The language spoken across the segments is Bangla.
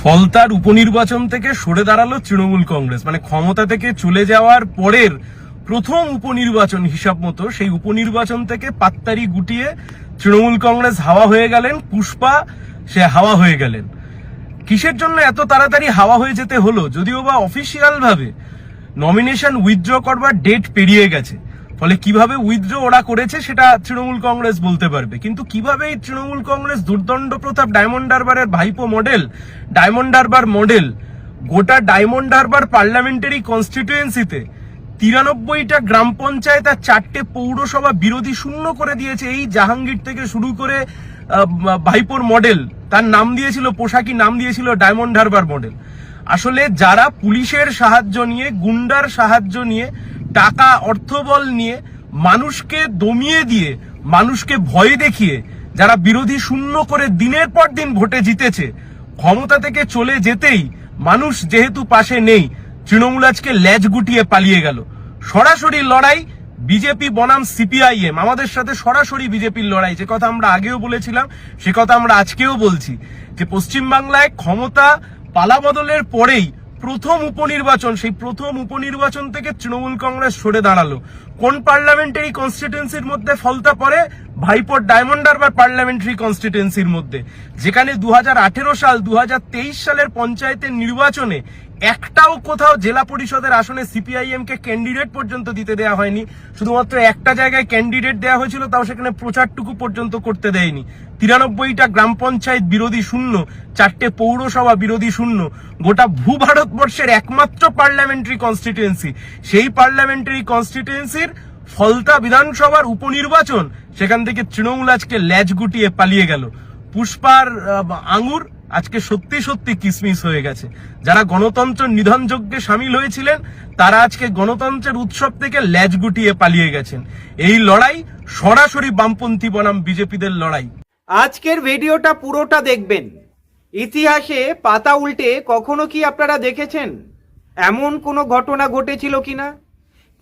ফলতার উপনির্বাচন থেকে সরে দাঁড়ালো তৃণমূল কংগ্রেস। মানে ক্ষমতা থেকে চলে যাওয়ার পরের প্রথম উপনির্বাচন হিসাব মতো সেই উপনির্বাচন থেকে পাত্তারি গুটিয়ে তৃণমূল কংগ্রেস হাওয়া হয়ে গেলেন, পুষ্পা সে হাওয়া হয়ে গেলেন। কিসের জন্য এত তাড়াতাড়ি হাওয়া হয়ে যেতে হলো? যদিও বা অফিসিয়াল ভাবে নমিনেশন উইথড্র করবার ডেট পেরিয়ে গেছে, ফলে কিভাবে উইথড্র ওরা করেছে সেটা তৃণমূল কংগ্রেস বলতে পারবে। কিন্তু কিভাবে এই তৃণমূল কংগ্রেস দুর্দণ্ড প্রতাপ ডায়মন্ড হারবারের ভাইপো মডেল, ডায়মন্ড হারবার মডেল, গোটা ডায়মন্ড হারবার পার্লামেন্টারি কনস্টিটিউয়েন্সিতে 93টা গ্রাম পঞ্চায়েত আর 4টে পৌরসভা বিরোধী শূন্য করে দিয়েছে। এই জাহাঙ্গীর থেকে শুরু করে ভাইপোর মডেল, তার নাম দিয়েছিল, পোশাকি নাম দিয়েছিল ডায়মন্ড হারবার মডেল। আসলে যারা পুলিশের সাহায্য নিয়ে, গুন্ডার সাহায্য নিয়ে, টাকা অর্থবল নিয়ে মানুষকে দমিয়ে দিয়ে, মানুষকে ভয় দেখিয়ে যারা বিরোধী শূন্য করে দিনের পর দিন ভোটে জিতেছে, ক্ষমতা থেকে চলে যেতেই মানুষ যেহেতু পাশে নেই, তৃণমূল আজকে লেজ গুটিয়ে পালিয়ে গেল। সরাসরি লড়াই বিজেপি বনাম সিপিআইএম, আমাদের সাথে সরাসরি বিজেপির লড়াই। যে কথা আমরা আগেও বলেছিলাম, সে কথা আমরা আজকেও বলছি, যে পশ্চিমবাংলায় ক্ষমতা পালাবদলের পরেই প্রথম উপনির্বাচন, সেই প্রথম উপনির্বাচন থেকে তৃণমূল কংগ্রেস সরে দাঁড়ালো। কোন পার্লামেন্টারি কনস্টিটিউয়েন্সির মধ্যে ফলতা পড়ে? ভাইপোর ডায়মন্ড হারবার পার্লামেন্টারি কনস্টিটিউয়েন্সির মধ্যে, যেখানে 2018 সাল 2023 সালের পঞ্চায়েতের নির্বাচনে একটাও কোথাও জেলা পরিষদের আসনে সিপিআইএম কে ক্যান্ডিডেট পর্যন্ত দিতে দেওয়া হয়নি। শুধুমাত্র একটা জায়গায় ক্যান্ডিডেট দেওয়া হয়েছিল, তাও সেখানে প্রচারটুকু পর্যন্ত করতে দেয়নি। 93টা গ্রাম পঞ্চায়েত বিরোধী শূন্য, 4টে পৌরসভা বিরোধী শূন্য। গোটা ভূভারতবর্ষের একমাত্র পার্লামেন্টারি কনস্টিটিউয়েন্সি, সেই পার্লামেন্টারি কনস্টিটিউয়েন্সির ফলতা বিধানসভার উপনির্বাচন, সেখান থেকে তৃণমূল আজকে ল্যাজ গুটিয়ে পালিয়ে গেল। পুষ্পার আঙুর আজকে সত্যি সত্যি কিসমিস হয়ে গেছে। যারা গণতন্ত্র নিধন যজ্ঞে সামিল হয়েছিলেন, তারা আজকে গণতন্ত্রের উৎসব থেকে ল্যাজ গুটিয়ে পালিয়ে গেছেন। এই লড়াই সরাসরি বামপন্থী বনাম বিজেপিদের লড়াই। আজকের ভিডিওটা পুরোটা দেখবেন। ইতিহাসে পাতা উল্টে কখনো কি আপনারা দেখেছেন এমন কোনো ঘটনা ঘটেছিল কিনা?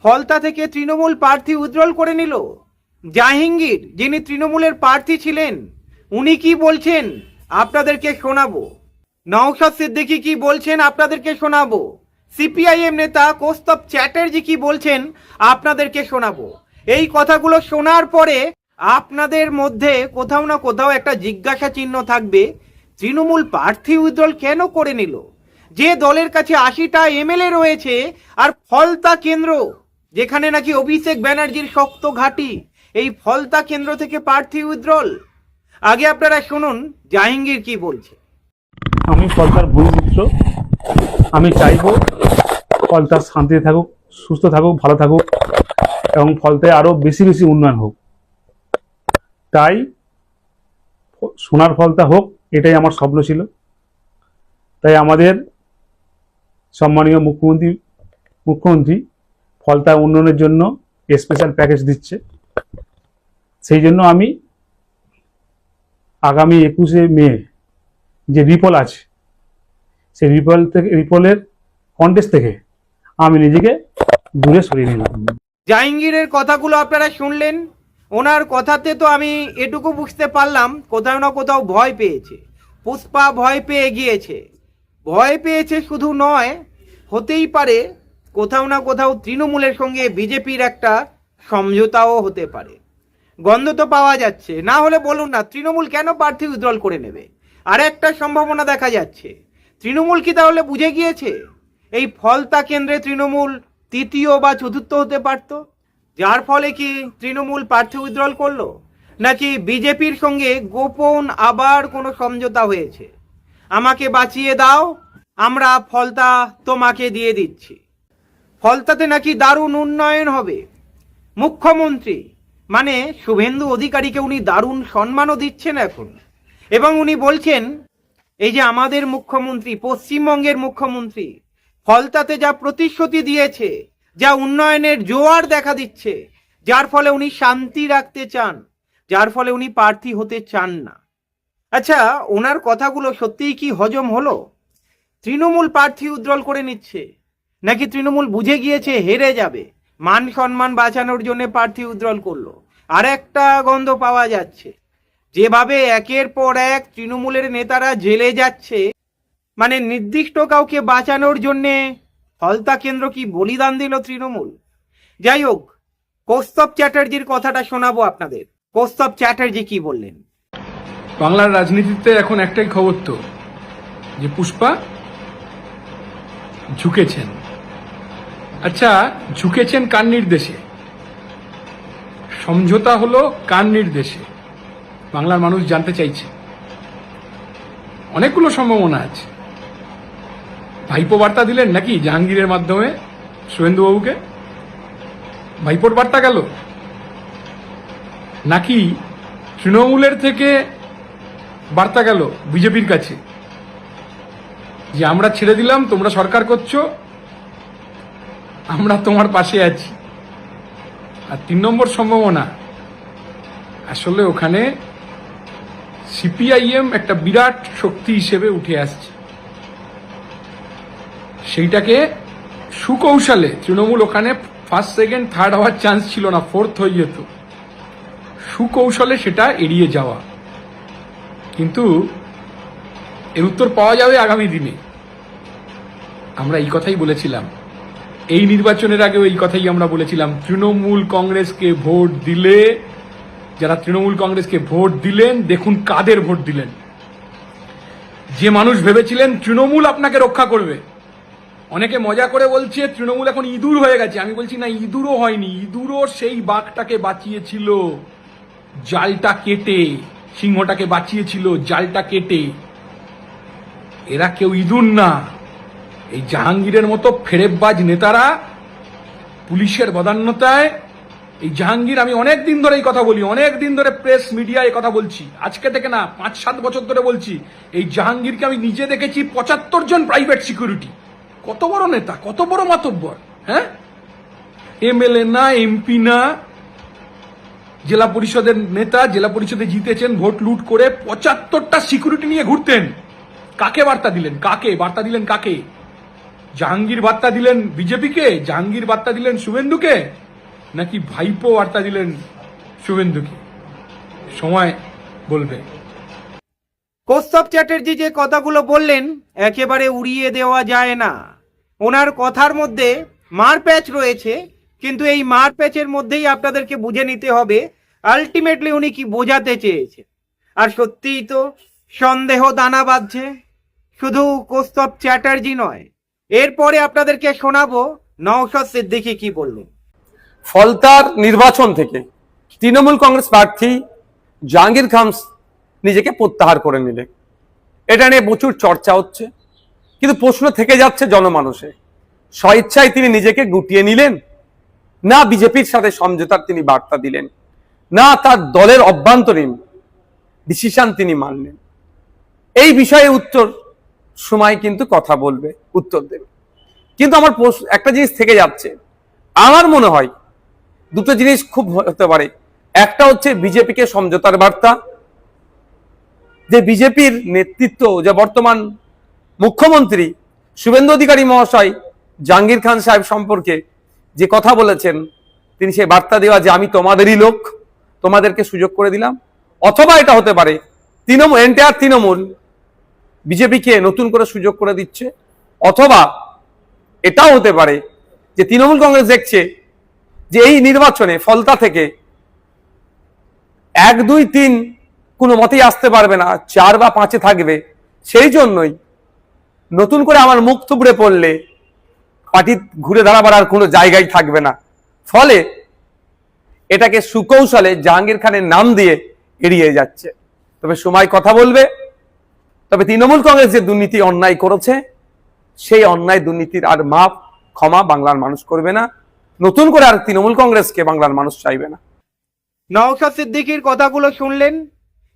ফলতা থেকে তৃণমূল প্রার্থী উইথড্রল করে নিল জাহাঙ্গীর, যিনি তৃণমূলের প্রার্থী ছিলেন। উনি কি বলছেন আপনাদেরকে শোনাবো। নওশাদ সিদ্দিকী কি বলছেন আপনাদেরকে শোনাবো। সিপিআইএম নেতা কৌস্তব চ্যাটার্জি কি বলছেন আপনাদেরকে শোনাবো। এই কথাগুলো শোনার পরে আপনাদের মধ্যে কোথাও না কোথাও একটা জিজ্ঞাসা চিহ্ন থাকবে, তৃণমূল প্রার্থী উইথড্রল কেন করে নিল? যে দলের কাছে 80টা এমএলএ রয়েছে, আর ফলতা কেন্দ্র যেখানে নাকি অভিষেক ব্যানার্জির শক্ত ঘাঁটি, এই ফলতা কেন্দ্র থেকে প্রার্থী উইথড্রল। আগে আপনারা শুনুন জাহাঙ্গীর কি বলছে। আমি ফলতার ভূমিপুত্র, আমি চাইবো ফলতা শান্তিতে থাকুক, সুস্থ থাকুক, ভালো থাকুক এবং ফলতায় আরো বেশি বেশি উন্নয়ন হোক। তাই সোনার ফলতা হোক, এটাই আমার স্বপ্ন ছিল। তাই আমাদের সম্মানীয় মুখ্যমন্ত্রী ফলতা উন্নয়নের জন্য স্পেশাল প্যাকেজ দিচ্ছে। সেই জন্য আমি আগামী 21শে মে যে রিপোল আছে, সেই রিপোলের কন্টেস্ট থেকে আমি নিজেকে দূরে সরিয়ে নিলাম। জাহাঙ্গীরের কথাগুলো আপনারা শুনলেন। ওনার কথাতে তো আমি এটুকু বুঝতে পারলাম, কোথাও না কোথাও ভয় পেয়েছে। পুষ্পা ভয় পেয়ে গিয়েছে। ভয় পেয়েছে শুধু নয়, হতেই পারে কোথাও না কোথাও তৃণমূলের সঙ্গে বিজেপির একটা সমঝোতাও হতে পারে। গন্ধ তো পাওয়া যাচ্ছে। না হলে বলুন না, তৃণমূল কেন প্রার্থী উইথড্রল করে নেবে? আর একটা সম্ভাবনা দেখা যাচ্ছে, তৃণমূল কি তাহলে বুঝে গিয়েছে এই ফলতা কেন্দ্রে তৃণমূল তৃতীয় বা চতুর্থ হতে পারত, যার ফলে কি তৃণমূল প্রার্থী উইথড্রল করলো? নাকি বিজেপির সঙ্গে গোপন আবার কোনো সমঝোতা হয়েছে? আমাকে বাঁচিয়ে দাও, আমরা ফলতা তোমাকে দিয়ে দিচ্ছি। ফলতাতে নাকি দারুণ উন্নয়ন হবে। মুখ্যমন্ত্রী মানে শুভেন্দু অধিকারীকে উনি দারুণ সম্মানও দিচ্ছেন এখন, এবং উনি বলছেন এই যে আমাদের মুখ্যমন্ত্রী, পশ্চিমবঙ্গের মুখ্যমন্ত্রী ফলতাতে যা প্রতিশ্রুতি দিয়েছে, যা উন্নয়নের জোয়ার দেখা দিচ্ছে, যার ফলে উনি শান্তি রাখতে চান, যার ফলে উনি প্রার্থী হতে চান না। আচ্ছা, ওনার কথাগুলো সত্যিই কি হজম হলো? তৃণমূল প্রার্থী উইথড্রল করে নিচ্ছে, নাকি তৃণমূল বুঝে গিয়েছে হেরে যাবে, মান সম্মান বাঁচানোর জন্য প্রার্থী উইথড্রল করলো? আর একটা গন্ধ পাওয়া যাচ্ছে, যেভাবে একের পর এক তৃণমূলের নেতারা জেলে যাচ্ছে, মানে নির্দিষ্ট কাউকে বাঁচানোর জন্যে ফলতা কেন্দ্র কি বলিদান দিল তৃণমূল? যাই হোক, কৌস্তব চ্যাটার্জির কথাটা শোনাবো আপনাদের। কৌস্তব চ্যাটার্জি কি বললেন। বাংলার রাজনীতিতে এখন একটাই খবর তো, যে পুষ্পা ঝুঁকেছেন। আচ্ছা, ঝুঁকেছেন কার নির্দেশে? সমঝোতা হলো কার নির্দেশে? বাংলার মানুষ জানতে চাইছে। অনেকগুলো সম্ভাবনা আছে। ভাইপো বার্তা দিলেন নাকি জাহাঙ্গীরের মাধ্যমে শুভেন্দুবাবুকে? ভাইপোর বার্তা গেল নাকি তৃণমূলের থেকে বার্তা গেল বিজেপির কাছে যে আমরা ছেড়ে দিলাম, তোমরা সরকার করছো, আমরা তোমার পাশে আছি? আর 3 নম্বর সম্ভাবনা, আসলে ওখানে সিপিআইএম একটা বিরাট শক্তি হিসেবে উঠে আসছে। সেইটাকে সুকৌশলে তৃণমূল, ওখানে ফার্স্ট সেকেন্ড থার্ড হওয়ার চান্স ছিল না, ফোর্থ হয়ে যেত, সুকৌশলে সেটা এড়িয়ে যাওয়া। কিন্তু এর উত্তর পাওয়া যাবে আগামী দিনে। আমরা এই কথাই বলেছিলাম, এই নির্বাচনের আগেও এই কথাই আমরা বলেছিলাম, তৃণমূল কংগ্রেসকে ভোট দিলে, যারা তৃণমূল কংগ্রেসকে ভোট দিলেন, দেখুন কাদের ভোট দিলেন। যে মানুষ ভেবেছিলেন তৃণমূল আপনাকে রক্ষা করবে, অনেকে মজা করে বলছে তৃণমূল এখন ইঁদুর হয়ে গেছে, আমি বলছি না, ইঁদুরও হয়নি, ইঁদুরও সেই বাঘটাকে বাঁচিয়েছিল জালটা কেটে, সিংহটাকে বাঁচিয়েছিল জালটা কেটে। এরা কেউ ইঁদুর না। এই জাহাঙ্গীরের মতো ফেরেববাজ নেতারা পুলিশের বদান্যতায়, এই জাহাঙ্গীর, আমি অনেক দিন ধরে এই কথা বলি, অনেক দিন ধরে প্রেস মিডিয়ায় কথা বলছি, আজকে থেকে না, 5-7 বছর ধরে বলছি, এই জাহাঙ্গীরকে আমি নিজে দেখেছি 75 জন প্রাইভেট সিকিউরিটি। কত বড় নেতা, কত বড় মাতব্বর, হ্যাঁ? এমএলএ না, এমপি না, জেলা পরিষদের নেতা, জেলা পরিষদে জিতেছেন ভোট লুট করে, 75টা সিকিউরিটি নিয়ে ঘুরতেন। কাকে বার্তা দিলেন? কাকে বার্তা দিলেন? কাকে? জাহাঙ্গীর বার্তা দিলেন বিজেপিকে? জাহাঙ্গীর বার্তা দিলেন শুভেন্দুকে? নাকি ভাইপো বার্তা দিলেন শুভেন্দুকে? সময় বলবে। কৌস্তব চ্যাটার্জি যে কথাগুলো বললেন একেবারে উড়িয়ে দেওয়া যায় না। ওনার কথার মধ্যে মারপ্যাচ রয়েছে, কিন্তু এই মারপ্যাচের মধ্যেই আপনাদেরকে বুঝে নিতে হবে আলটিমেটলি উনি কি বোঝাতে চেয়েছে। আর সত্যিই তো সন্দেহ দানা বাঁধছে। শুধু কৌস্তব চ্যাটার্জি নয়, এরপরে আপনাদেরকে শোনাবো নওশাদ সিদ্দিকী কি বললেন। ফলতার নির্বাচন থেকে তৃণমূল কংগ্রেস প্রার্থী জাহাঙ্গীর খান নিজেকে প্রত্যাহার করে নিলে, এটা নিয়ে প্রচুর চর্চা হচ্ছে, কিন্তু প্রশ্ন থেকে যাচ্ছে জনমানসে, স্বইচ্ছায় তিনি নিজেকে গুটিয়ে নিলেন, না বিজেপির সাথে সমঝোতার তিনি বার্তা দিলেন, না তার দলের অভ্যন্তরীণ ডিসিশন তিনি মানলেন? এই বিষয়ে উত্তর সময় কিন্তু কথা বলবে, উত্তর দেবে। কিন্তু আমার একটা জিনিস থেকে যাচ্ছে, আমার মনে হয় দুটো জিনিস খুব হতে পারে। একটা হচ্ছে বিজেপিকে সমঝোতার বার্তা, যে বিজেপির নেতৃত্ব, যে বর্তমান মুখ্যমন্ত্রী শুভেন্দু অধিকারী মহাশয় জাহাঙ্গীর খান সাহেব সম্পর্কে যে কথা বলেছেন, তিনি সেই বার্তা দেওয়া যে আমি তোমাদেরই লোক, তোমাদেরকে সুযোগ করে দিলাম। অথবা এটা হতে পারে এন্টায়ার তৃণমূল বিজেপিকে নতুন করে সুযোগ করে দিচ্ছে। অথবা এটাও হতে পারে যে তৃণমূল কংগ্রেস দেখছে যে এই নির্বাচনে ফলতা থেকে 1, 2, 3 কোনো মতেই আসতে পারবে না, 4 বা 5-এ থাকবে। সেই জন্যই নতুন করে আমার মুখ থুবড়ে পড়লে পার্টি ঘুরে দাঁড়াবার আর কোনো জায়গায় থাকবে না। ফলে এটাকে সুকৌশলে জাহাঙ্গীর খানের নাম দিয়ে এড়িয়ে যাচ্ছে। তবে সময় কথা বলবে। তবে তৃণমূল কংগ্রেস যে দুর্নীতি অন্যায় করেছে, সেই অন্যায় দুর্নীতির আর মাপ ক্ষমা বাংলার মানুষ করবে না। নতুন করে আর তৃণমূল কংগ্রেসকে বাংলার মানুষ চাইবে না। নওশাদ সিদ্দিকীর কথাগুলো শুনলেন,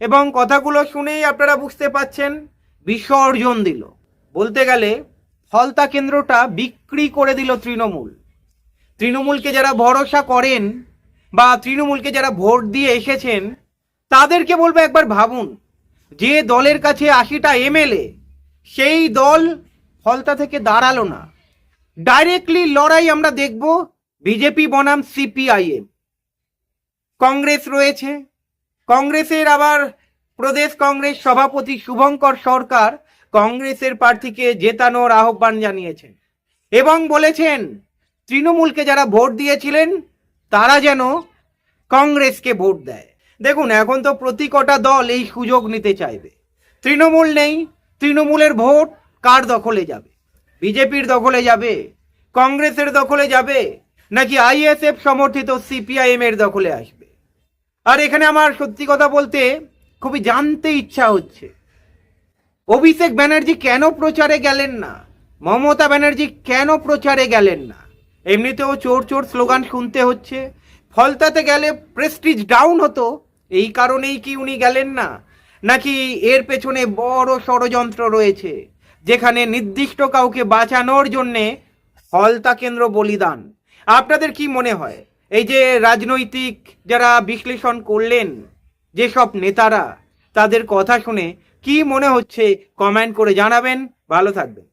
এবং কথাগুলো শুনেই আপনারা বুঝতে পাচ্ছেন বিসর্জন দিল। বলতে গেলে ফলতা কেন্দ্রটা বিক্রি করে দিল তৃণমূল। তৃণমূলকে যারা ভরসা করেন বা তৃণমূলকে যারা ভোট দিয়ে এসেছেন, তাদেরকে বলবো একবার ভাবুন, যে দলের কাছে 80টা এমএলএ, সেই দল ফলতা থেকে দাঁড়ালো না। ডাইরেক্টলি লড়াই আমরা দেখব বিজেপি বনাম সিপিআইএম। কংগ্রেস রয়েছে, কংগ্রেসের আবার প্রদেশ কংগ্রেস সভাপতি শুভঙ্কর সরকার কংগ্রেসের প্রার্থীকে জেতানোর আহ্বান জানিয়েছেন এবং বলেছেন তৃণমূলকে যারা ভোট দিয়েছিলেন তারা যেন কংগ্রেসকে ভোট দেয়। দেখুন, এখন তো প্রতি কটা দল এই সুযোগ নিতে চাইবে। তৃণমূল নেই, তৃণমূলের ভোট কার দখলে যাবে? বিজেপির দখলে যাবে, কংগ্রেসের দখলে যাবে, নাকি আইএসএফ সমর্থিত সিপিআইএম এর দখলে আসবে? আর এখানে আমার সত্যি কথা বলতে খুবই জানতে ইচ্ছা হচ্ছে, অভিষেক ব্যানার্জি কেন প্রচারে গেলেন না? মমতা ব্যানার্জি কেন প্রচারে গেলেন না? এমনিতেও চোর চোর স্লোগান শুনতে হচ্ছে, ফলতাতে গেলে প্রেস্টিজ ডাউন হতো, এই কারণেই কি উনি গেলেন না? নাকি এর পেছনে বড় ষড়যন্ত্র রয়েছে, যেখানে নির্দিষ্ট কাউকে বাঁচানোর জন্যে ফলতা কেন্দ্র বলিদান? আপনাদের কি মনে হয়? এই যে রাজনৈতিক যারা বিশ্লেষণ করলেন যেসব নেতারা, তাদের কথা শুনে কি মনে হচ্ছে কমেন্ট করে জানাবেন। ভালো থাকবেন।